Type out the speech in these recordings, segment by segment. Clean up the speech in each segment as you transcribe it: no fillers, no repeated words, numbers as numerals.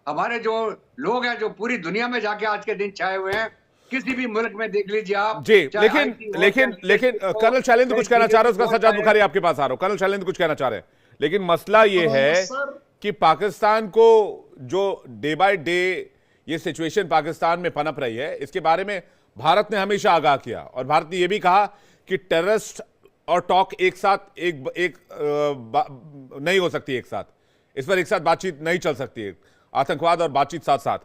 हमारे जो लोग हैं, जो पूरी दुनिया में जाके आज के दिन छाए हुए हैं, किसी भी मुल्क में देख लीजिए आप, जी, चाहे लेकिन IT हो, लेकिन चाहे लेकिन logistics हो, कर्नल शैलेंद्र चाहे कुछ कहना चाह रहे हैं, engineering उसका हो, सज्जाद चाहे बुखारी आपके पास आ रहा हूं। कर्नल शैलेंद्र कुछ कहना चाह रहे हैं, लेकिन मसला ये है सर कि पाकिस्तान को जो डे बाय डे ये सिचुएशन पाकिस्तान में पनप रही है, इसके बारे में भारत ने हमेशा आगाह किया और भारत ने यह भी कहा कि टेररिस्ट और टॉक एक साथ नहीं हो सकती, एक साथ इस पर एक साथ बातचीत नहीं चल सकती है, आतंकवाद और बातचीत साथ साथ।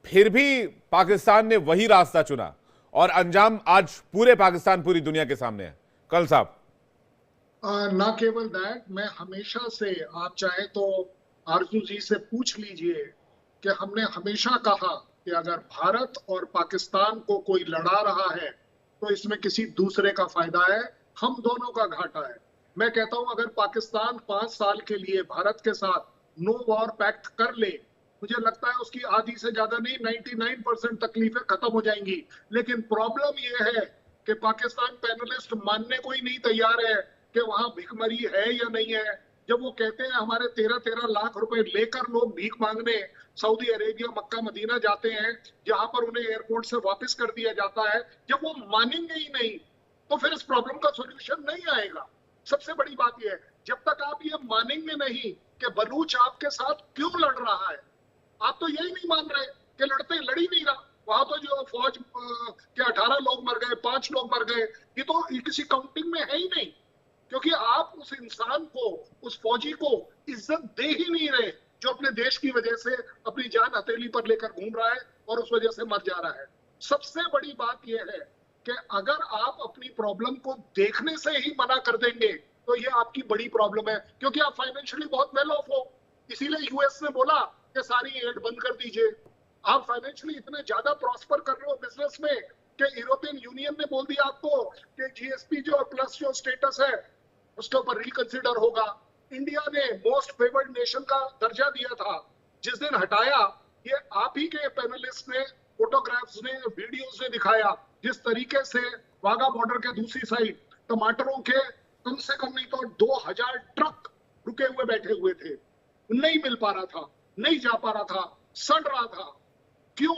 फिर भी पाकिस्तान ने वही रास्ता चुना और अंजाम आज पूरे पाकिस्तान, पूरी दुनिया के सामने है। कर्नल साहब, ना केवल दैट, मैं हमेशा से, आप चाहे तो आरजू जी से पूछ लीजिए कि हमने हमेशा कहा कि अगर भारत और पाकिस्तान को कोई लड़ा रहा है तो इसमें किसी दूसरे का फायदा है, हम दोनों का घाटा है। मैं कहता हूं अगर पाकिस्तान 5 साल के लिए भारत के साथ नो वॉर पैक्ट कर ले, मुझे लगता है उसकी आधी से ज्यादा नहीं 99% तकलीफें खत्म हो जाएंगी। लेकिन प्रॉब्लम यह है कि पाकिस्तान पैनलिस्ट मानने को ही नहीं तैयार है कि वहां भिखमरी है या नहीं है। जब वो कहते हैं हमारे 13-13 लाख रुपए लेकर लोग भीख मांगने सऊदी अरेबिया, मक्का, मदीना जाते हैं, जहां पर उन्हें एयरपोर्ट से वापस कर दिया जाता है, जब वो मानेंगे ही नहीं तो फिर इस प्रॉब्लम का सोल्यूशन नहीं आएगा। सबसे बड़ी बात यह है, जब तक आप ये मानेंगे नहीं कि बलूच आपके साथ क्यों लड़ रहा है, आप तो यही नहीं मान रहे कि लड़ ही नहीं रहा। वहां तो जो फौज के 18 लोग मर गए, 5 लोग मर गए, ये तो किसी काउंटिंग में है ही नहीं, क्योंकि आप उस इंसान को, उस फौजी को इज्जत दे ही नहीं रहे जो अपने देश की वजह से अपनी जान हथेली पर लेकर घूम रहा है और उस वजह से मर जा रहा है। सबसे बड़ी बात यह है कि अगर आप अपनी प्रॉब्लम को देखने से ही मना कर देंगे तो ये आपकी बड़ी प्रॉब्लम है, क्योंकि आप फाइनेंशियली बहुत वेल ऑफ हो। इसीलिए यूएस ने बोला कि सारी एड बंद कर दीजिए। आप फाइनेंशियली इतने ज्यादा प्रॉस्पर कर रहे हो बिजनेस में कि यूरोपियन यूनियन ने बोल दिया आपको कि जीएसपी जो प्लस जो स्टेटस है उसके ऊपर रिकंसिडर होगा। इंडिया ने मोस्ट फेवर्ड नेशन का दर्जा दिया था, जिस दिन हटाया, ये आप ही के पैनलिस्ट ने, फोटोग्राफ्स ने, वीडियोस ने दिखाया जिस तरीके से वाघा बॉर्डर के दूसरी साइड टमाटरों के कम से कम नहीं तो 2000 ट्रक रुके हुए बैठे हुए थे, नहीं मिल पा रहा था, नहीं जा पा रहा था, सड़ रहा था। क्यों?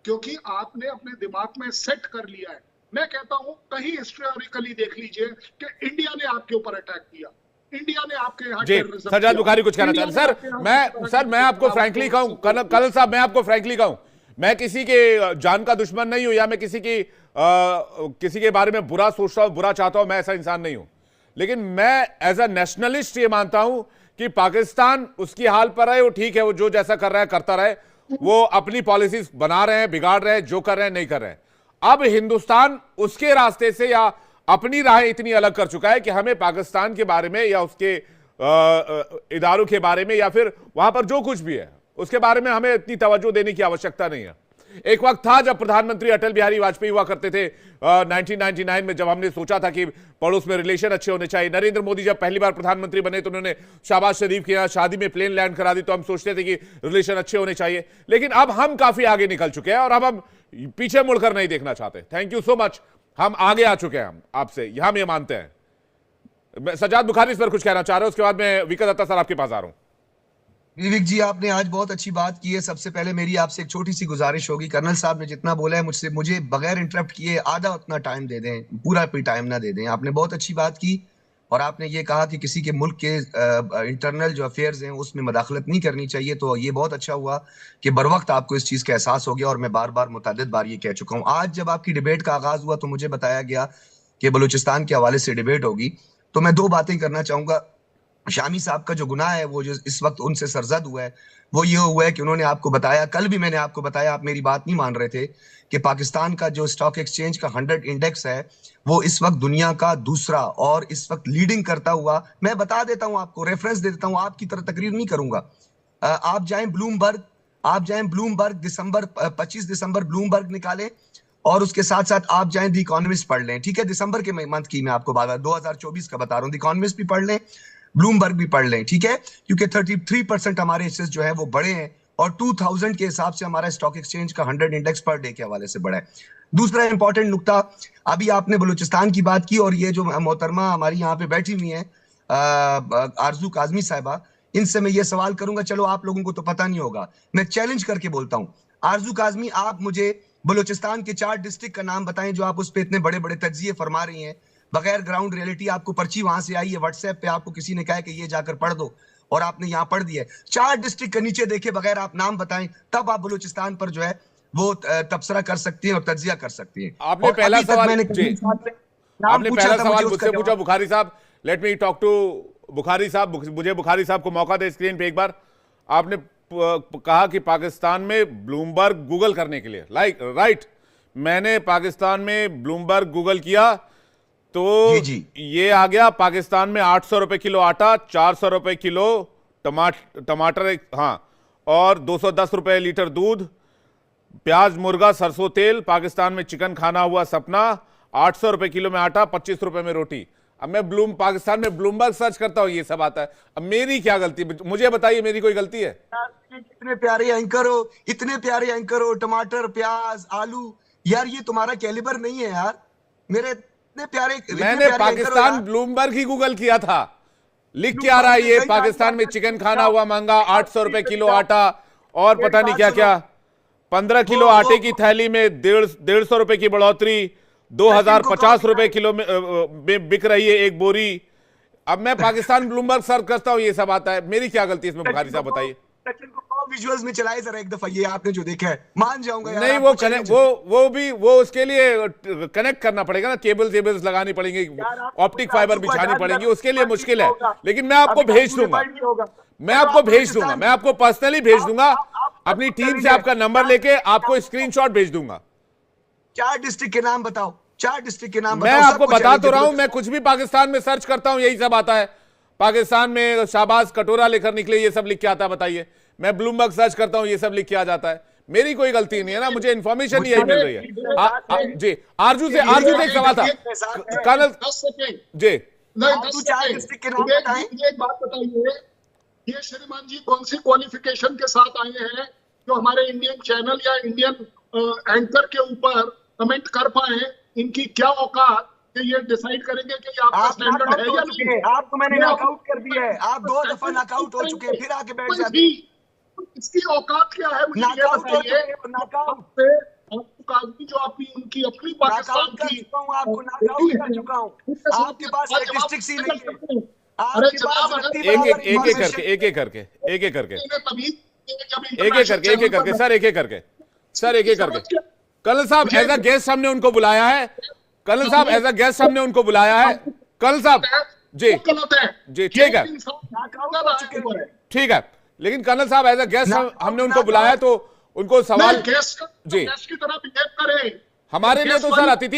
क्योंकि आपने अपने दिमाग में सेट कर लिया है। मैं कहता हूं कहीं हिस्टोरिकली देख लीजिए कि इंडिया ने आपके ऊपर अटैक किया, इंडिया ने आपके यहाँ टेररिज्म सज्जाद बुखारी कुछ कहना चाहते हैं। सर मैं आपको फ्रैंकली कहूं, कर्नल साहब, मैं आपको फ्रैंकली कहूं, मैं किसी के जान का दुश्मन नहीं हूं या मैं किसी के बारे में बुरा सोचता हूं, बुरा चाहता हूं, मैं ऐसा इंसान नहीं हूं। लेकिन मैं एज अ नेशनलिस्ट ये मानता हूं कि पाकिस्तान उसकी हाल पर है, वो ठीक है, वो जो जैसा कर रहा है करता रहे, वो अपनी पॉलिसीज बना रहे हैं, बिगाड़ रहे हैं, जो कर रहे हैं नहीं कर रहे हैं। अब हिंदुस्तान उसके रास्ते से या अपनी राहें इतनी अलग कर चुका है कि हमें पाकिस्तान के बारे में या उसके इदारों के बारे में या फिर वहां पर जो कुछ भी है उसके बारे में हमें इतनी तवज्जो देने की आवश्यकता नहीं है। एक वक्त था जब प्रधानमंत्री अटल बिहारी वाजपेयी हुआ करते थे 1999 में, जब हमने सोचा था कि पड़ोस में रिलेशन अच्छे होने चाहिए। नरेंद्र मोदी जब पहली बार प्रधानमंत्री बने तो उन्होंने शहबाज शरीफ के यहाँ शादी में प्लेन लैंड करा दी, तो हम सोचते थे कि रिलेशन अच्छे होने चाहिए। लेकिन अब हम काफी आगे निकल चुके हैं और अब हम पीछे मुड़कर नहीं देखना चाहते। थैंक यू सो मच, हम आगे आ चुके हैं, हम आपसे हम ये मानते हैं। सज्जाद बुखारी इस पर कुछ कहना चाह रहे हो, उसके बाद मैं विकास दत्ता सर आपके पास आ रहा हूं। विवेक जी, आपने आज बहुत अच्छी बात की है। सबसे पहले मेरी आपसे एक छोटी सी गुजारिश होगी, कर्नल साहब ने जितना बोला है मुझे बगैर इंटरप्ट किए आधा उतना टाइम दे दें, पूरा कोई टाइम ना दे दें। आपने बहुत अच्छी बात की और आपने ये कहा कि किसी के मुल्क के इंटरनल जो अफेयर्स हैं उसमें मदाखलत नहीं करनी चाहिए। तो ये बहुत अच्छा हुआ कि बर वक्त आपको इस चीज का एहसास हो गया और मैं बार बार मुतअद्दिद बार ये कह चुका हूँ। आज जब आपकी डिबेट का आगाज हुआ तो मुझे बताया गया कि बलूचिस्तान के हवाले से डिबेट होगी, तो मैं 2 बातें करना चाहूंगा। शामी साहब का जो गुनाह है, वो जो इस वक्त उनसे सरजद हुआ है, वो ये हुआ है कि उन्होंने आपको बताया, कल भी मैंने आपको बताया, आप मेरी बात नहीं मान रहे थे, कि पाकिस्तान का जो स्टॉक एक्सचेंज का 100 इंडेक्स है वो इस वक्त दुनिया का दूसरा और इस वक्त लीडिंग करता हुआ, मैं बता देता हूं आपको, रेफरेंस दे देता हूं, आपकी तरह तकरीर नहीं करूंगा। आप जाएं ब्लूमबर्ग, 25 दिसंबर ब्लूमबर्ग निकालें और उसके साथ साथ आप जाएं द इकोनॉमिस्ट पढ़ लें। ठीक है, दिसंबर के मंथ की मैं आपको 2024 का बता रहा हूं। द इकोनॉमिस्ट भी पढ़ लें, ब्लूमबर्ग भी पढ़ लें, ठीक है, क्योंकि 33% हमारे हिस्से जो है वो बड़े हैं और 2000 के हिसाब से हमारा स्टॉक एक्सचेंज का 100 इंडेक्स पर डे के हवाले से बड़ा है। दूसरा इंपॉर्टेंट नुकता, अभी आपने बलूचिस्तान की बात की और ये जो मोहतरमा हमारी यहाँ पे बैठी हुई है आरजू काजमी साहिबा, इनसे मैं ये सवाल करूंगा, चलो आप लोगों को तो पता नहीं होगा, मैं चैलेंज करके बोलता हूं, आरजू काजमी आप मुझे बलूचिस्तान के 4 डिस्ट्रिक्ट का नाम बताएं जो आप उस पर इतने बड़े बड़े तज्जिए फरमा रही हैं, बगैर ग्राउंड रियलिटी। आपको पर्ची वहां से आई है व्हाट्सएप पे, आपको किसी ने कहा कि ये जाकर पढ़ दो और आपने यहाँ पढ़ दिया। 4 डिस्ट्रिक्ट के नीचे देखे बगैर आप नाम बताएं, तब आप बलूचिस्तान पर जो है वो तबसरा कर सकती हैं और तज्जिया कर सकती हैं। आपने पहला सवाल मुझसे पूछा बुखारी साहब, let me talk to Bukhari साहब, मुझे बुखारी साहब को मौका दे स्क्रीन पे एक बार। आपने कहा कि पाकिस्तान में ब्लूमबर्ग गूगल करने के लिए, राइट, मैंने पाकिस्तान में ब्लूमबर्ग गूगल किया तो ये आ गया पाकिस्तान में 800 रुपए किलो आटा, 400 रुपए किलो टमाटर, हाँ, और 210 रुपए लीटर दूध, प्याज, मुर्गा, सरसों तेल, पाकिस्तान में चिकन खाना हुआ सपना, 800 रुपए किलो में आटा, 25 रुपए में रोटी। अब मैं पाकिस्तान में ब्लूमबर्ग सर्च करता हूं, ये सब आता है। अब मेरी क्या गलती, मुझे बताइए, मेरी कोई गलती है? इतने प्यारे एंकर हो, इतने प्यारे एंकर हो, टमाटर, प्याज, आलू, यार ये तुम्हारा कैलिबर नहीं है यार, मेरे इतने प्यारे। मैंने पाकिस्तान ब्लूमबर्ग ही गूगल किया था, लिख के आ रहा है ये पाकिस्तान में चिकन खाना हुआ महंगा, 800 रुपए किलो आटा, और पता नहीं क्या क्या, 15 किलो आटे की थैली में 150 रुपए की बढ़ोतरी, 2050 रुपए किलो में बिक रही है एक बोरी। अब मैं पाकिस्तान ब्लूमबर्ग सर्च करता हूं, ये सब आता है, मेरी क्या गलती है इसमें बुखारी साहब बताइए? विजुअल्स में चलाए जरा एक दफा, ये आपने जो देखा है, मान जाऊंगा यार। नहीं वो उसके लिए कनेक्ट करना पड़ेगा ना, केबल्स लगानी पड़ेंगी, ऑप्टिक फाइबर बिछानी पड़ेंगी, उसके लिए मुश्किल है, लेकिन मैं आपको भेज दूंगा, मैं आपको पर्सनली भेज दूंगा, अपनी टीम से आपका नंबर लेके आपको स्क्रीनशॉट भेज दूंगा। 4 डिस्ट्रिक्ट के नाम बताओ, 4 डिस्ट्रिक्ट के नाम मैं आपको बता तो रहा हूं, मैं कुछ भी पाकिस्तान में सर्च करता हूं यही सब आता है। पाकिस्तान में शाहबाज कटोरा लेकर निकले, ये सब लिख के आता है, बताइए। मैं ब्लूमबर्ग सर्च करता हूं, ये सब लिख के आ जाता है, मेरी कोई गलती नहीं है ना, मुझे इंफॉर्मेशन यही मिल रही है। जी, आरजू से एक सवाल था कर्नल जी। एक बात बताइए, ये श्रीमान जी कौन सी क्वालिफिकेशन के साथ आए हैं जो हमारे इंडियन चैनल या इंडियन एंकर के ऊपर कमेंट कर पाए? इनकी क्या औकात कि ये डिसाइड करेंगे कि ये आपका स्टैंडर्ड है या नहीं? आपको मैंने नॉकआउट कर दिया है, आप 2 दफा नॉकआउट हो चुके हैं, फिर आके बैठ जाते हैं। इसकी औकात क्या है मुझे ये बताइए। आदमी जो आपकी उनकी अपनी पाकिस्तान की, आपको नॉकआउट कर चुका हूं, आपके पास स्टैटिस्टिक्स ही नहीं है। एक एक करके कर्नल साहब एज अ गेस्ट हमने उनको बुलाया है, कर्नल साहब एज अ गेस्ट हमने उनको बुलाया है, कर्नल साहब जी जी, ठीक है ठीक है, लेकिन कर्नल साहब एज अ गेस्ट हमने उनको बुलाया तो उनको सवाल गेस्ट की तरह बिहेव करें। हमारे लिए तो सर अतिथि